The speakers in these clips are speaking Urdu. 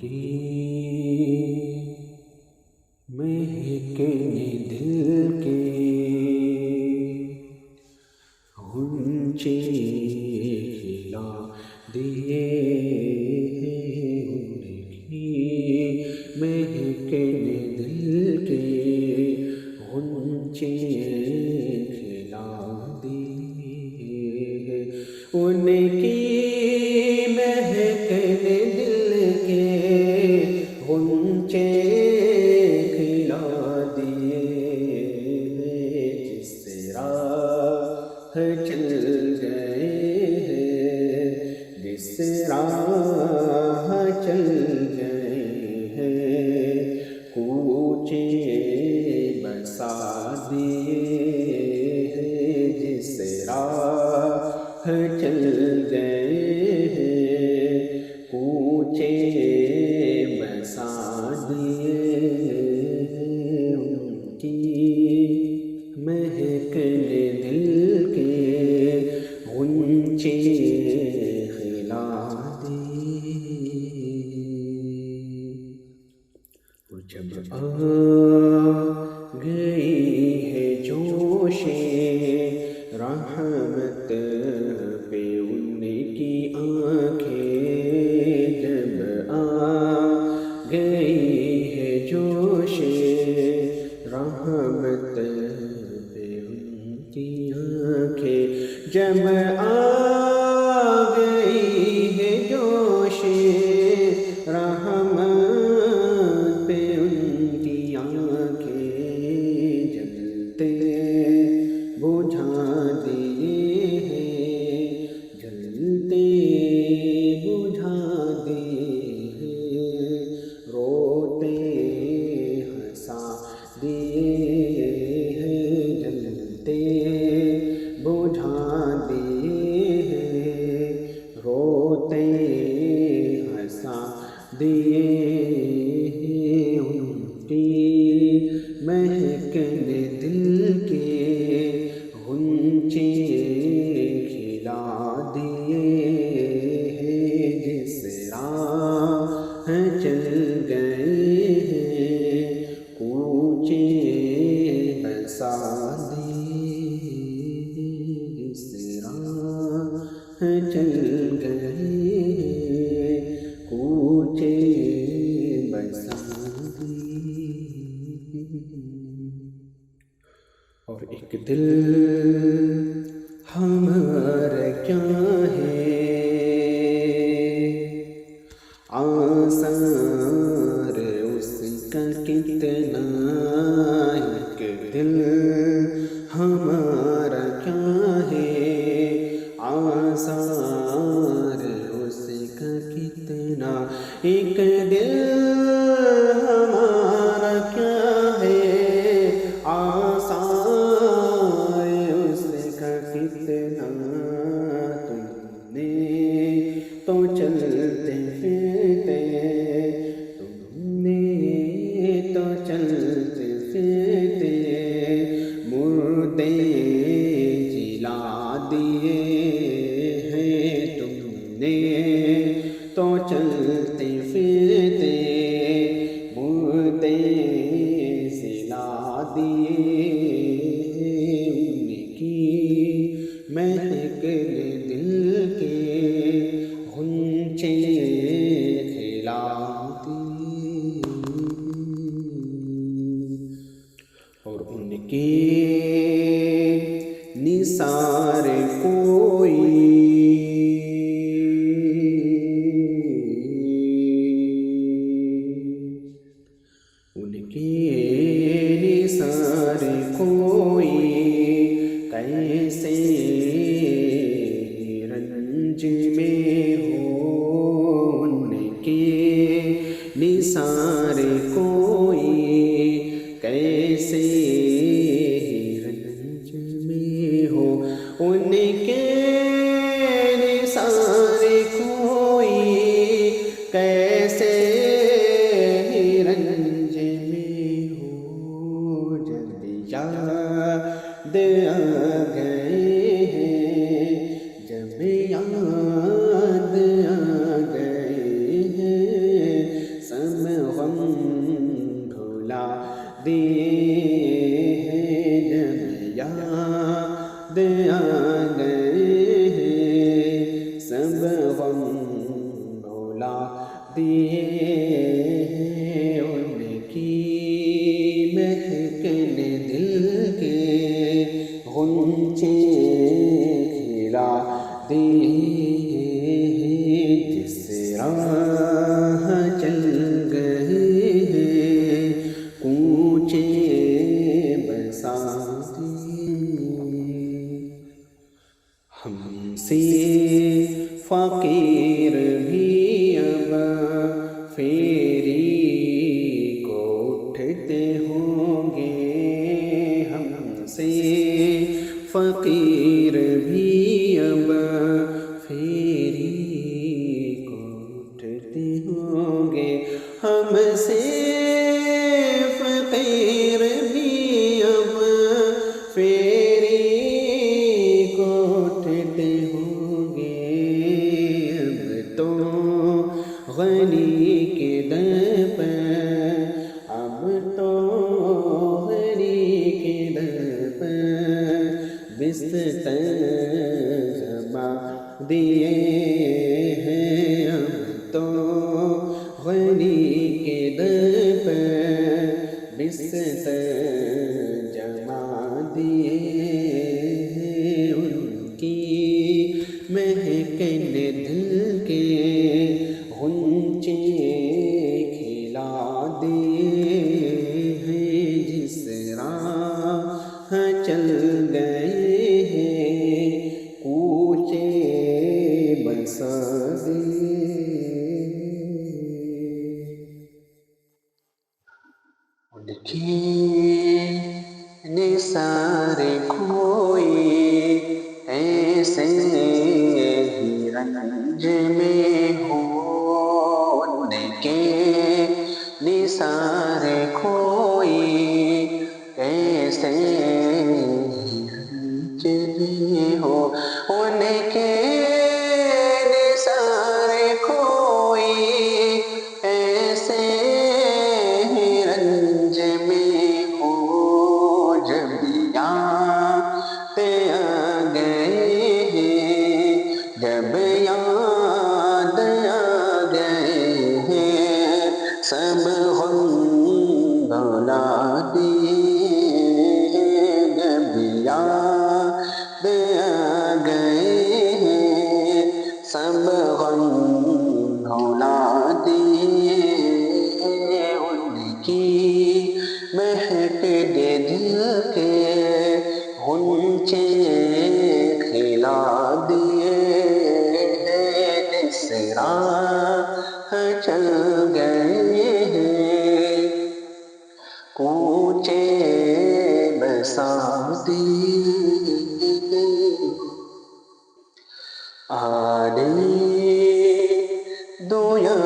کی مہکنے دل کے غنچے کھلا دیے ان کی مہکنے دل کے غنچے کھلا دیے ان کی مہکنے دل کے غنچے کھلا دیے جس راہ چل گئے ہیں جس راہ چل گئے ہیں کوچے بسا دیے ہیں جس راہ چل گئے ہیں کوچے بسا دیے ان کی مہکنے دل کے غنچے کھلا دیے وہ جب آ گئی ہے جوش رحمت پہ ان کی آنکھیں جب آ گئی ہے جوش رحمت پہ ان کی آنکھیں جب آ گئی ہے جوش رحمت پہ ان کی آنکھیں جلتے بجھا دیے ہیں جلتے بجھا دیے ہیں روتے ہنسا دیے ہیں جلتے بجھا دیے ہیں روتے ہنسا دیے ہیں ان کی مہکنے دل کے غنچے کھلا دیے ہیں جس راہ چل گئے ہیں کوچے بسا دیے جس راہ چل گئے ہیں کوچے بسا دیے اور ایک دل ہمارا کیا ہے آثار اس کا کتنا ایک دل ہمارا کیا ہے آثار اس کا کتنا ایک دل ہمارا کیا ہے آثار اس کا کتنا تم نے تو چلتے پھرتے تم نے تو چلتے پھرتے مردے جلا دیے ہیں تم نے تو چلتے پھرتے مردے جلا دیے ان کی مہکنے دل کے غنچے کھلا دیے اور ان کے نثار کوئی ان کے نثار کوئی کیسے رنج میں ہو ان کے نثار کوئی کیسے رنج میں ہو ان کے نثار کوئی کیسے رنج میں ہو جب یاد آ گئے ہیں جب یاد آ گئے ہیں دیے ان کی مہکنے دل کے غنچے کھلا دیے جس راہ چل گئے ہیں کوچے بسا دیے ہم سے فقیر بھی اب پھیری کو اٹھتے ہوں گے ہم سے فقیر بھی اب پھیری کو اٹھتے ہوں گے ہم سے فقیر بھی اب پھیری کو اٹھتے ہوں گے اب تو غنی کے در پر اب تو غنی کے در پر بستر جما دیے ہیں اب تو غنی کے در پر بستر جما دیے ان کی مہکنے دل کے غنچے کھلا دیے ہیں جس راہ چل گئے ہیں کوچے بسا دیے ان کی نثار کوئی ایسے ہی رنج میں ہو ان کے نثار کوئی ایسے ہی رنج میں ہو ان کے نثار کوئی ایسے ہی رنج میں ہو جب یاد آ گئے ہیں جب یاد آ گئے ہیں سب غم بھلا دیے جب یاد آ گئے ہیں سب غم بھلا دیے ان کی مہکنے دل کے غنچے کھلا دیے جس راہ چل گئے ہیں کوچے بسا دیے آنے دو یا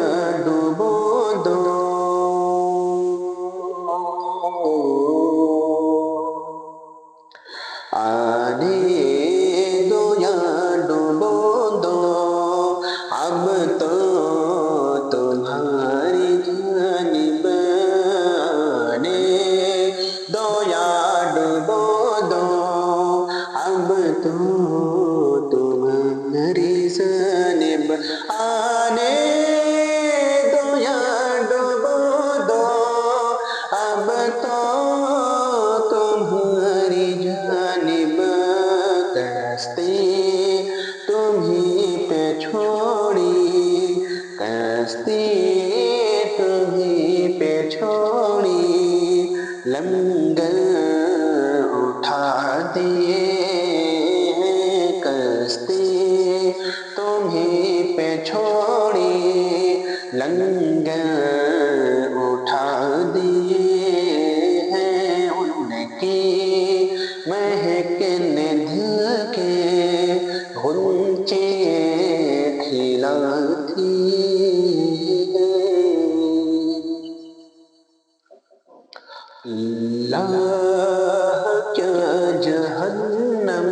ڈوبو دو آنے دو یا ڈوبو دو اب تو تمہاری جانب آنے دو یا ڈوبو دو اب تو تمہاری جانب آنے دو یا ڈوبو دو اب تو تمہاری جانب کشتی تمہیں پہ چھوڑی کشتی تمہیں پہ چھوڑی لنگر اٹھا دیے کشتی تمہیں پہ چھوڑی لنگر اٹھا دیے ہیں ان کی مہکنے دل کے غنچے کھلاتی اللہ کیا جہنم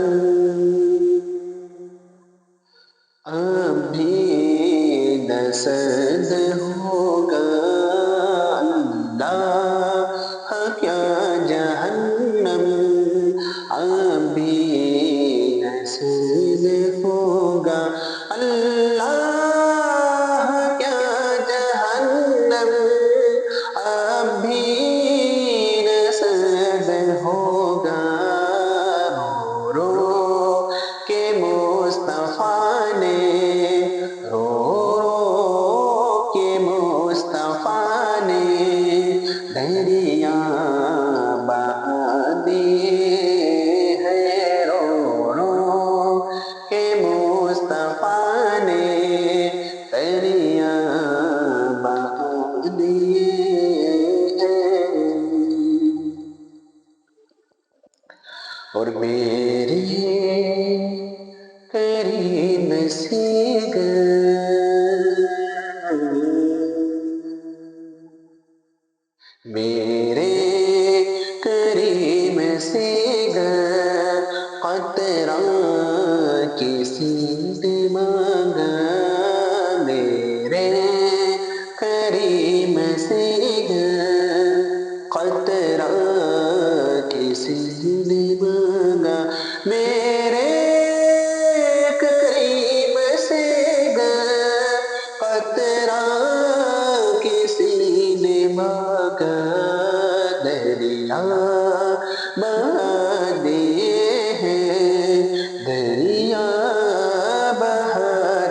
اب بھی نسد ہوگا اللہ کیا جہنم اب بھی نسد ہوگا اللہ کیا اور میرے کریم میرے کریم سے قطرہ کسی نے مانگا میرے کریم سے قطرہ کسی نے مانگا میرے کریم سے قطرہ کسی نے مانگا دریا بہا دیے ہیں دریا بہا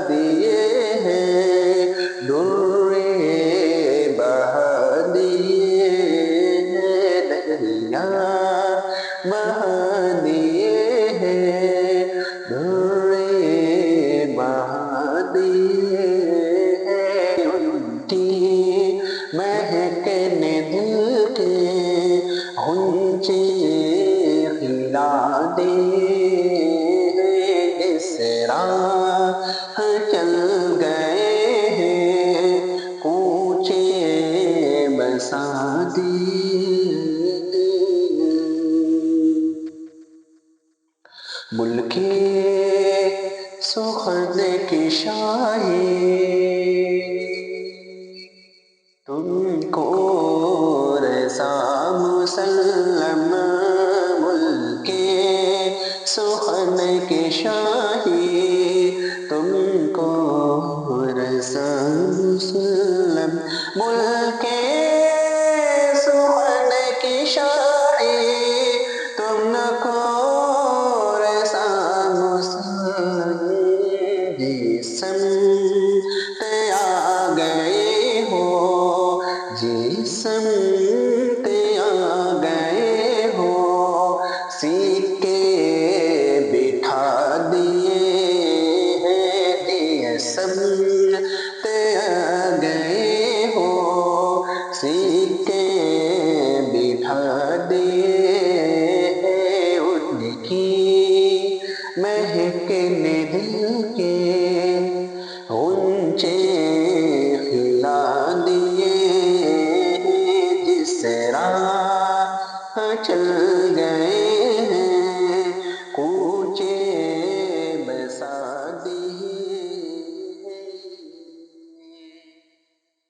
دیے ہیں درے بہا دیے ہیں دریا بہا دیے ہیں درے بہا دیے ہیں ان کی مہکنے دل کے غنچے کھلا دے جس راہ چل گئے ہیں کوچے بسا دے ملک سخن کی شاہی تم کو رضا مسلم ملک سخن کی شاہی تم کو رضا مسلم ملک سخن کی شاہی تم کو رضا مسلم جسم آ گئے ہو جسم آ گئے ہو سکے بٹھا دیے ہیں جسم آ گئے ہو سکے بٹھا دیے ہیں ان کی مہکنے دل کے غنچے کھلا دیے جس راہ چل گئے ہیں